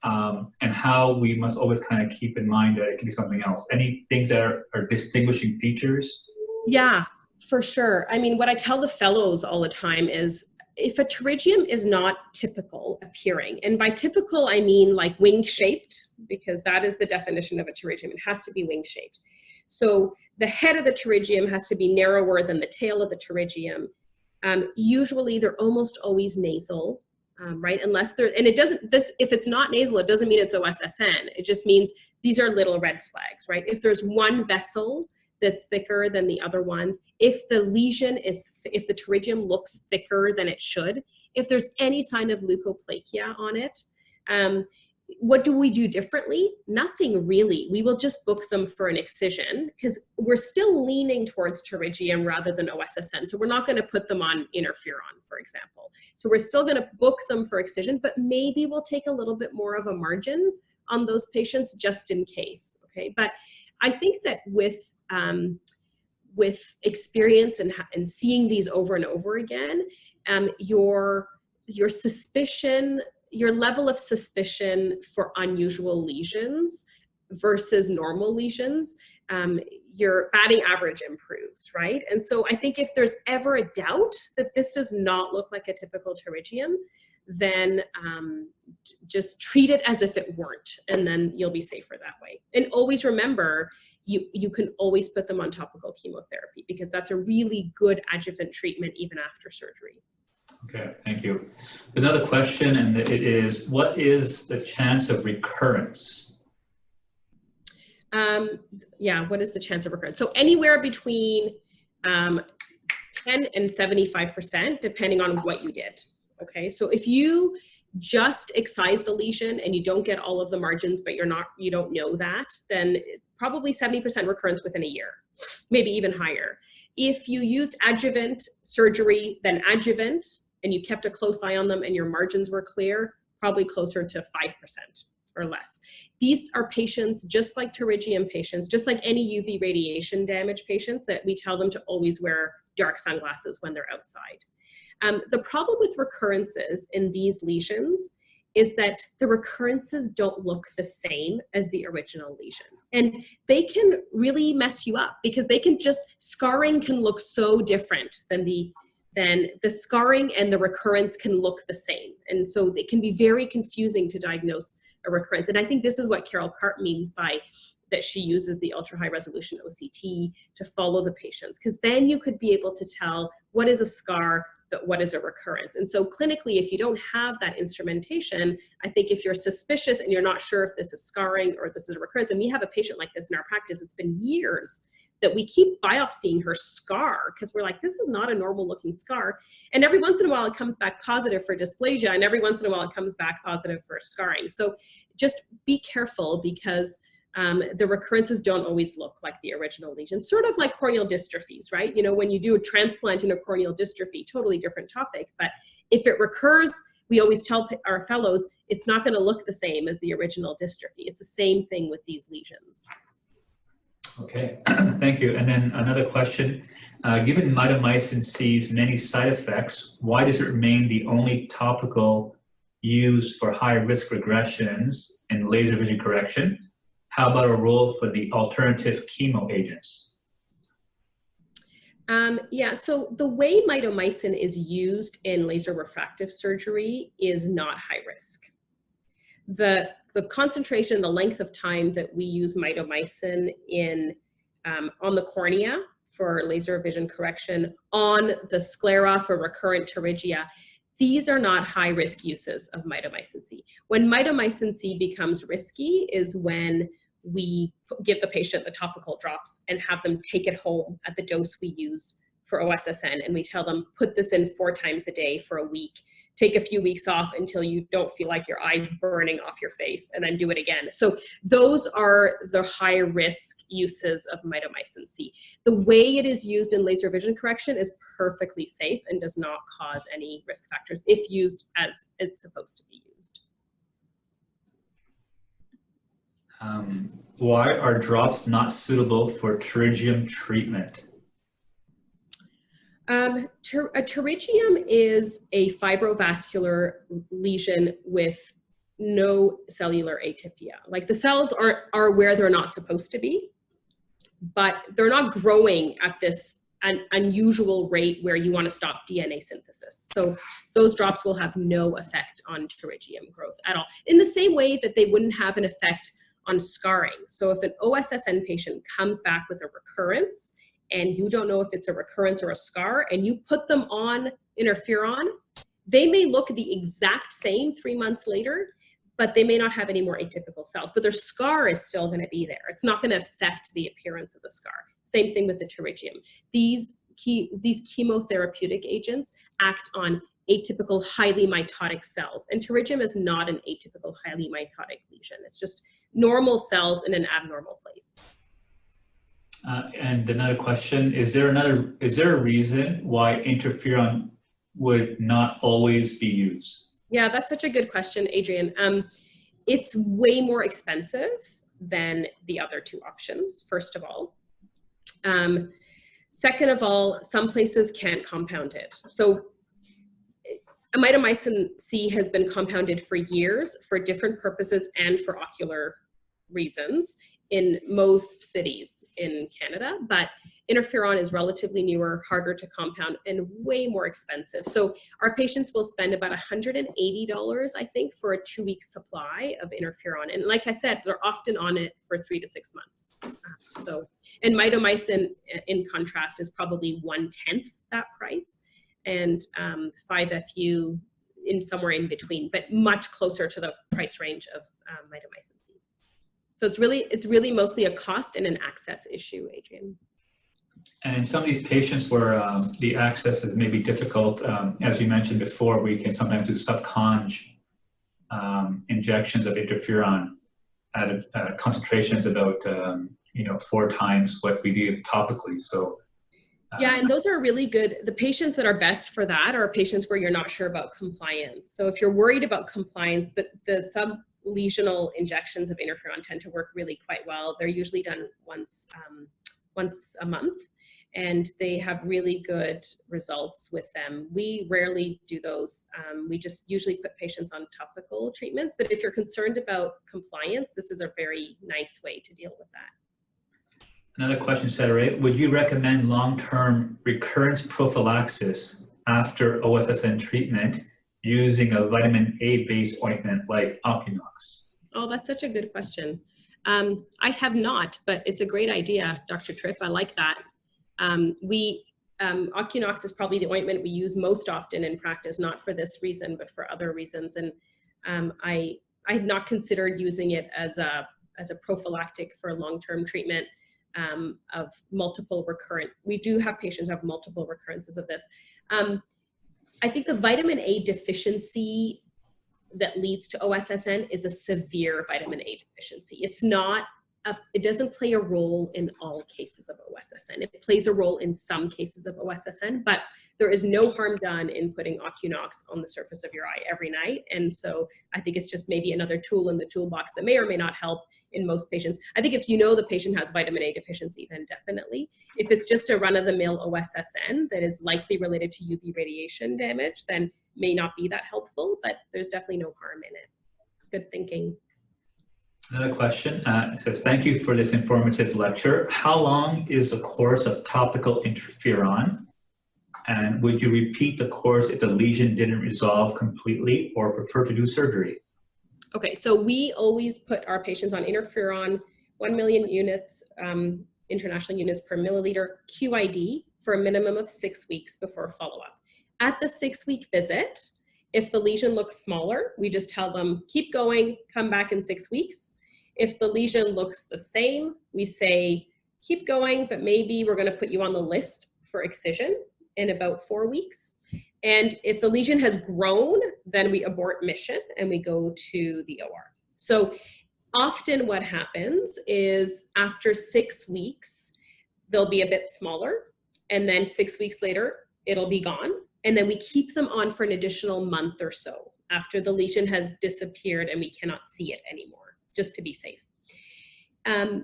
and how we must always kind of keep in mind that it could be something else? Any things that are distinguishing features? Yeah, for sure. I mean, what I tell the fellows all the time is if a pterygium is not typical appearing, and by typical, I mean like wing-shaped, because that is the definition of a pterygium. It has to be wing-shaped. So the head of the pterygium has to be narrower than the tail of the pterygium. Usually they're almost always nasal, right? Unless they're, and it doesn't, if it's not nasal, it doesn't mean it's OSSN. It just means these are little red flags, right? If there's one vessel that's thicker than the other ones, if the lesion is, if the pterygium looks thicker than it should, if there's any sign of leukoplakia on it, what do we do differently? Nothing really. We will just book them for an excision because we're still leaning towards pterygium rather than OSSN. So we're not going to put them on interferon, for example. So we're still going to book them for excision, but maybe we'll take a little bit more of a margin on those patients just in case. Okay, but I think that with experience and seeing these over and over again, your suspicion, your level of suspicion for unusual lesions versus normal lesions, your batting average improves, right? And so I think if there's ever a doubt that this does not look like a typical pterygium, then just treat it as if it weren't, and then you'll be safer that way. And always remember, you can always put them on topical chemotherapy because that's a really good adjuvant treatment even after surgery. Okay, thank you. Another question, and it is, what is the chance of recurrence? Yeah, what is the chance of recurrence? So anywhere between 10 and 75%, depending on what you did. Okay, so if you just excise the lesion and you don't get all of the margins, but you don't know that, then probably 70% recurrence within a year, maybe even higher. If you used adjuvant surgery, then adjuvant, and you kept a close eye on them and your margins were clear, probably closer to 5% or less. These are patients just like pterygium patients, just like any UV radiation damage patients, that we tell them to always wear dark sunglasses when they're outside. The problem with recurrences in these lesions is that the recurrences don't look the same as the original lesion. And they can really mess you up because they can just, scarring can look so different than the scarring and the recurrence can look the same. And so it can be very confusing to diagnose a recurrence. And I think this is what Carol Cart means by that she uses the ultra high resolution OCT to follow the patients, because then you could be able to tell what is a scar, but what is a recurrence. And so clinically, if you don't have that instrumentation, I think if you're suspicious and you're not sure if this is scarring or this is a recurrence, and we have a patient like this in our practice, it's been years that we keep biopsying her scar because we're like, this is not a normal looking scar. And every once in a while it comes back positive for dysplasia, and every once in a while it comes back positive for scarring. So just be careful because the recurrences don't always look like the original lesion, sort of like corneal dystrophies, right? You know, when you do a transplant in a corneal dystrophy, totally different topic, but if it recurs, we always tell our fellows, it's not going to look the same as the original dystrophy. It's the same thing with these lesions. Okay, thank you. And then another question, given mitomycin sees many side effects, why does it remain the only topical used for high-risk regressions in laser vision correction? How about a role for the alternative chemo agents? Yeah, so the way mitomycin is used in laser refractive surgery is not high risk. The concentration, the length of time that we use mitomycin in on the cornea for laser vision correction on the sclera for recurrent pterygia, these are not high-risk uses of mitomycin C. When mitomycin C becomes risky is when we give the patient the topical drops and have them take it home at the dose we use for OSSN, and we tell them, put this in 4 times a day for a week, take a few weeks off until you don't feel like your eyes burning off your face, and then do it again. So those are the high risk uses of mitomycin C. The way it is used in laser vision correction is perfectly safe and does not cause any risk factors if used as it's supposed to be used. Why are drops not suitable for pterygium treatment? A pterygium is a fibrovascular lesion with no cellular atypia. Like the cells are where they're not supposed to be, but they're not growing at this unusual rate where you want to stop DNA synthesis. So those drops will have no effect on pterygium growth at all. In the same way that they wouldn't have an effect on scarring. So if an OSSN patient comes back with a recurrence and you don't know if it's a recurrence or a scar, and you put them on interferon, they may look the exact same 3 months later, but they may not have any more atypical cells, but their scar is still gonna be there. It's not gonna affect the appearance of the scar. Same thing with the pterygium. These chemotherapeutic agents act on atypical, highly mitotic cells, and pterygium is not an atypical, highly mitotic lesion. It's just normal cells in an abnormal place. And another question, is there a reason why interferon would not always be used? Yeah, that's such a good question, Adrian. It's way more expensive than the other 2 options, first of all. Second of all, some places can't compound it. So mitomycin C has been compounded for years for different purposes and for ocular reasons in most cities in Canada, but interferon is relatively newer, harder to compound, and way more expensive. So our patients will spend about $180, I think, for a 2-week supply of interferon. And like I said, they're often on it for 3 to 6 months. And mitomycin, in contrast, is probably 1/10 that price, and 5-FU in somewhere in between, but much closer to the price range of mitomycin C. So it's really mostly a cost and an access issue, Adrian. And in some of these patients where the access is maybe difficult, as you mentioned before, we can sometimes do subconj injections of interferon at concentrations about 4 times what we do topically. So yeah, and those are really good. The patients that are best for that are patients where you're not sure about compliance. So if you're worried about compliance, the sublesional injections of interferon tend to work really quite well. They're usually done once a month, and they have really good results with them. We rarely do those. We just usually put patients on topical treatments, but if you're concerned about compliance, this is a very nice way to deal with that. Another question, Setareh, would you recommend long-term recurrence prophylaxis after OSSN treatment using a vitamin A-based ointment like Ocunox? Oh, that's such a good question. I have not, but it's a great idea, Dr. Tripp. I like that. Ocunox is probably the ointment we use most often in practice, not for this reason, but for other reasons. And I had not considered using it as a prophylactic for long-term treatment of multiple recurrent. We do have patients who have multiple recurrences of this. I think the vitamin A deficiency that leads to OSSN is a severe vitamin A deficiency. It doesn't play a role in all cases of OSSN. It plays a role in some cases of OSSN, but there is no harm done in putting Ocunox on the surface of your eye every night. And so I think it's just maybe another tool in the toolbox that may or may not help in most patients. I think if you know the patient has vitamin A deficiency, then definitely. If it's just a run-of-the-mill OSSN that is likely related to UV radiation damage, then may not be that helpful, but there's definitely no harm in it. Good thinking. Another question, it says, thank you for this informative lecture. How long is the course of topical interferon? And would you repeat the course if the lesion didn't resolve completely or prefer to do surgery? Okay, so we always put our patients on interferon, 1 million units international units per milliliter, QID, for a minimum of 6 weeks before follow-up. At the 6-week visit, if the lesion looks smaller, we just tell them, keep going, come back in 6 weeks. If the lesion looks the same, we say, keep going, but maybe we're gonna put you on the list for excision in about 4 weeks. And if the lesion has grown, then we abort mission and we go to the OR. So often what happens is after 6 weeks, they'll be a bit smaller, and then 6 weeks later, it'll be gone. And then we keep them on for an additional month or so after the lesion has disappeared and we cannot see it anymore, just to be safe.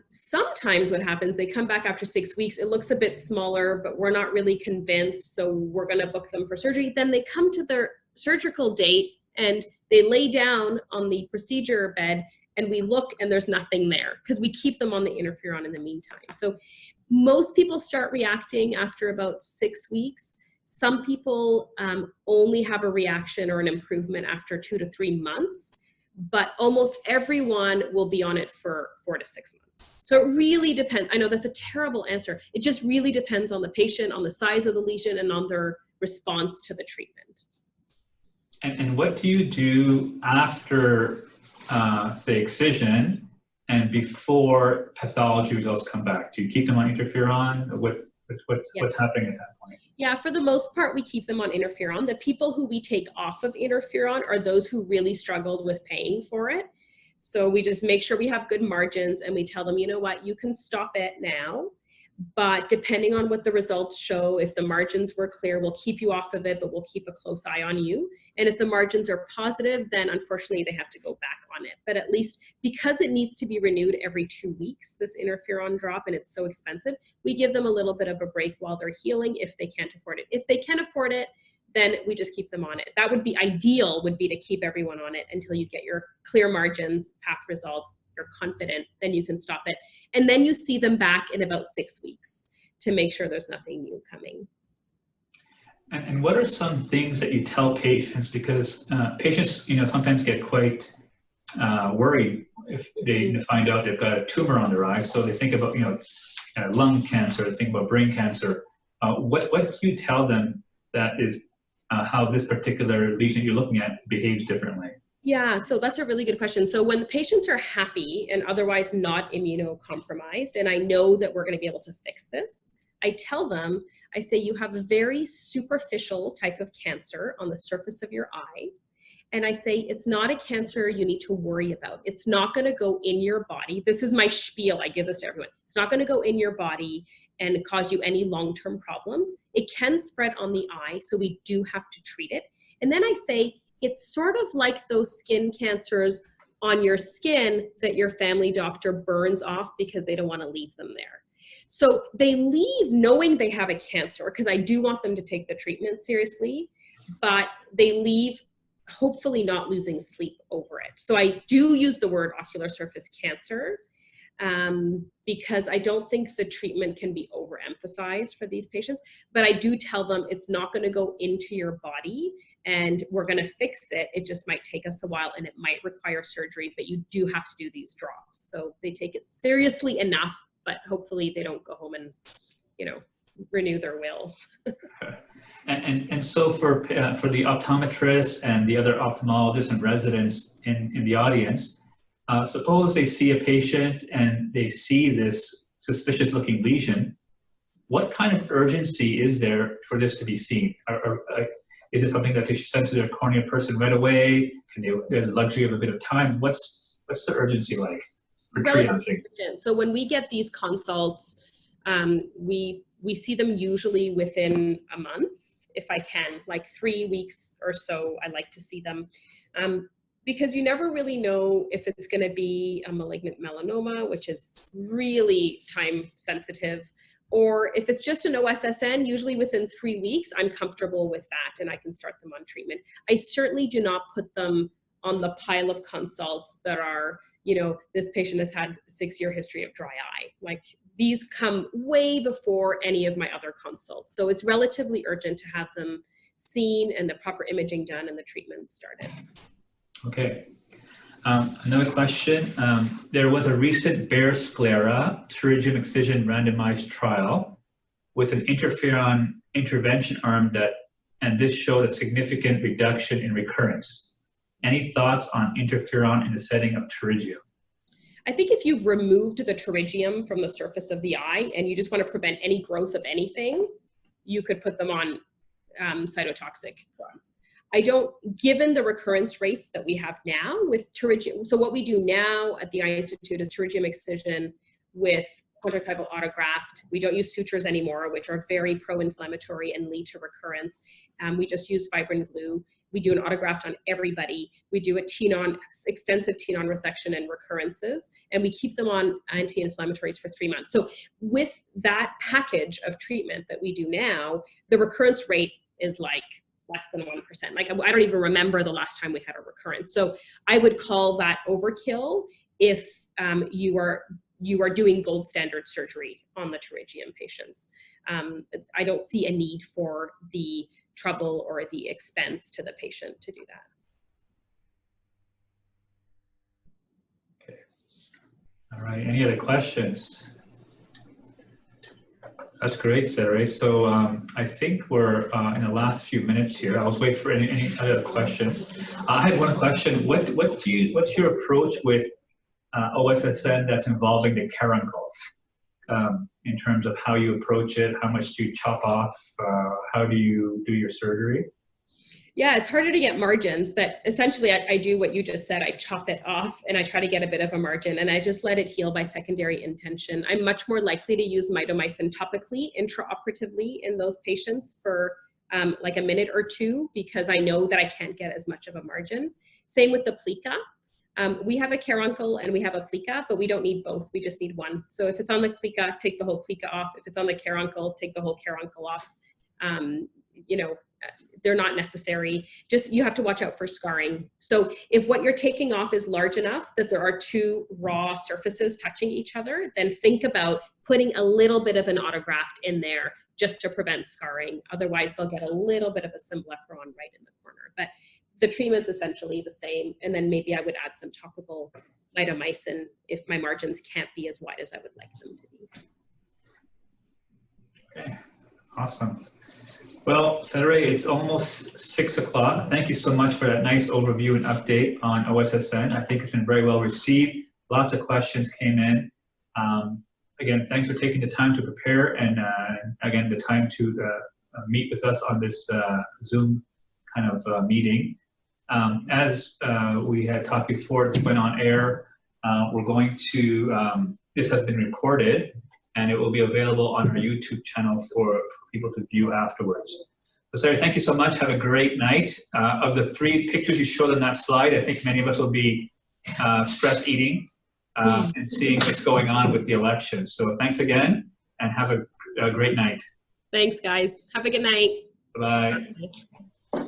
Sometimes what happens, they come back after 6 weeks, it looks a bit smaller, but we're not really convinced, so we're gonna book them for surgery. Then they come to their surgical date and they lay down on the procedure bed and we look and there's nothing there because we keep them on the interferon in the meantime. So most people start reacting after about 6 weeks. Some people only have a reaction or an improvement after 2 to 3 months, but almost everyone will be on it for 4 to 6 months. So it really depends. I know that's a terrible answer. It just really depends on the patient, on the size of the lesion, and on their response to the treatment. And what do you do after, say, excision and before pathology results come back? Do you keep them on interferon? What's happening at that point? Yeah, for the most part, we keep them on interferon. The people who we take off of interferon are those who really struggled with paying for it. So we just make sure we have good margins and we tell them, you know what, you can stop it now. But depending on what the results show, if the margins were clear, we'll keep you off of it, but we'll keep a close eye on you. And if the margins are positive, then unfortunately they have to go back on it. But at least because it needs to be renewed every 2 weeks, this interferon drop, and it's so expensive, we give them a little bit of a break while they're healing if they can't afford it. If they can afford it, then we just keep them on it. That would be ideal, would be to keep everyone on it until you get your clear margins, path results, you're confident, then you can stop it. And then you see them back in about 6 weeks to make sure there's nothing new coming. And what are some things that you tell patients? Because patients, sometimes get quite worried if they find out they've got a tumor on their eye. So they think about, lung cancer, they think about brain cancer. What do you tell them that is how this particular lesion you're looking at behaves differently? Yeah, so that's a really good question. So when the patients are happy and otherwise not immunocompromised, and I know that we're going to be able to fix this, I tell them, I say, you have a very superficial type of cancer on the surface of your eye. And I say, it's not a cancer you need to worry about. It's not going to go in your body. This is my spiel. I give this to everyone. It's not going to go in your body and cause you any long-term problems. It can spread on the eye, so we do have to treat it. And then I say, it's sort of like those skin cancers on your skin that your family doctor burns off because they don't want to leave them there. So they leave knowing they have a cancer, because I do want them to take the treatment seriously, but they leave hopefully not losing sleep over it. So I do use the word ocular surface cancer because I don't think the treatment can be overemphasized for these patients, but I do tell them it's not going to go into your body and we're going to fix it. It just might take us a while and it might require surgery, but you do have to do these drops. So they take it seriously enough, but hopefully they don't go home and, renew their will. And so for the optometrists and the other ophthalmologists and residents in the audience, suppose they see a patient and they see this suspicious looking lesion, what kind of urgency is there for this to be seen? Or is it something that they should send to their cornea person right away? Can they get the luxury of a bit of time? What's the urgency like for triaging? So when we get these consults, we see them usually within a month, if I can, like 3 weeks or so. I like to see them because you never really know if it's going to be a malignant melanoma, which is really time sensitive, or if it's just an OSSN. Usually within 3 weeks, I'm comfortable with that and I can start them on treatment. I certainly do not put them on the pile of consults that are, this patient has had a 6-year history of dry eye. Like, these come way before any of my other consults. So it's relatively urgent to have them seen and the proper imaging done and the treatment started. Okay. Another question. There was a recent Bear sclera pterygium excision randomized trial with an interferon intervention arm and this showed a significant reduction in recurrence. Any thoughts on interferon in the setting of pterygium? I think if you've removed the pterygium from the surface of the eye and you just want to prevent any growth of anything, you could put them on cytotoxic drugs. I don't, given the recurrence rates that we have now with pterygium, so what we do now at the Eye Institute is pterygium excision with conjunctival autograft. We don't use sutures anymore, which are very pro-inflammatory and lead to recurrence. We just use fibrin glue. We do an autograft on everybody. We do a tenon, extensive tenon resection and recurrences, and we keep them on anti-inflammatories for 3 months. So with that package of treatment that we do now, the recurrence rate is like less than 1%. Like I don't even remember the last time we had a recurrence. So I would call that overkill if you are doing gold standard surgery on the pterygium patients. I don't see a need for the trouble or the expense to the patient to do that. Okay. All right, any other questions? That's great, Setareh. So I think we're in the last few minutes here. I'll wait for any other questions. I had one question. What's your approach with OSSN that's involving the caruncle in terms of how you approach it? How much do you chop off? How do you do your surgery? Yeah, it's harder to get margins, but essentially I do what you just said. I chop it off and I try to get a bit of a margin and I just let it heal by secondary intention. I'm much more likely to use mitomycin topically, intraoperatively in those patients for like a minute or two because I know that I can't get as much of a margin. Same with the plica. We have a caruncle and we have a plica, but we don't need both. We just need one. So if it's on the plica, take the whole plica off. If it's on the caruncle, take the whole caruncle off. You know, they're not necessary. Just you have to watch out for scarring. So if what you're taking off is large enough that there are two raw surfaces touching each other, then think about putting a little bit of an autograft in there just to prevent scarring. Otherwise, they'll get a little bit of a symblepharon right in the corner. But the treatment's essentially the same. And then maybe I would add some topical mitomycin if my margins can't be as wide as I would like them to be. Okay, awesome. Well, Setareh, it's almost 6 o'clock. Thank you so much for that nice overview and update on OSSN. I think it's been very well received. Lots of questions came in. Again, thanks for taking the time to prepare and again, the time to meet with us on this Zoom kind of meeting. As we had talked before, it's went on air. We're going to, this has been recorded and it will be available on our YouTube channel for people to view afterwards. So Setareh, thank you so much. Have a great night. Of the 3 pictures you showed on that slide, I think many of us will be stress eating and seeing what's going on with the election. So thanks again and have a great night. Thanks, guys. Have a good night. Bye-bye.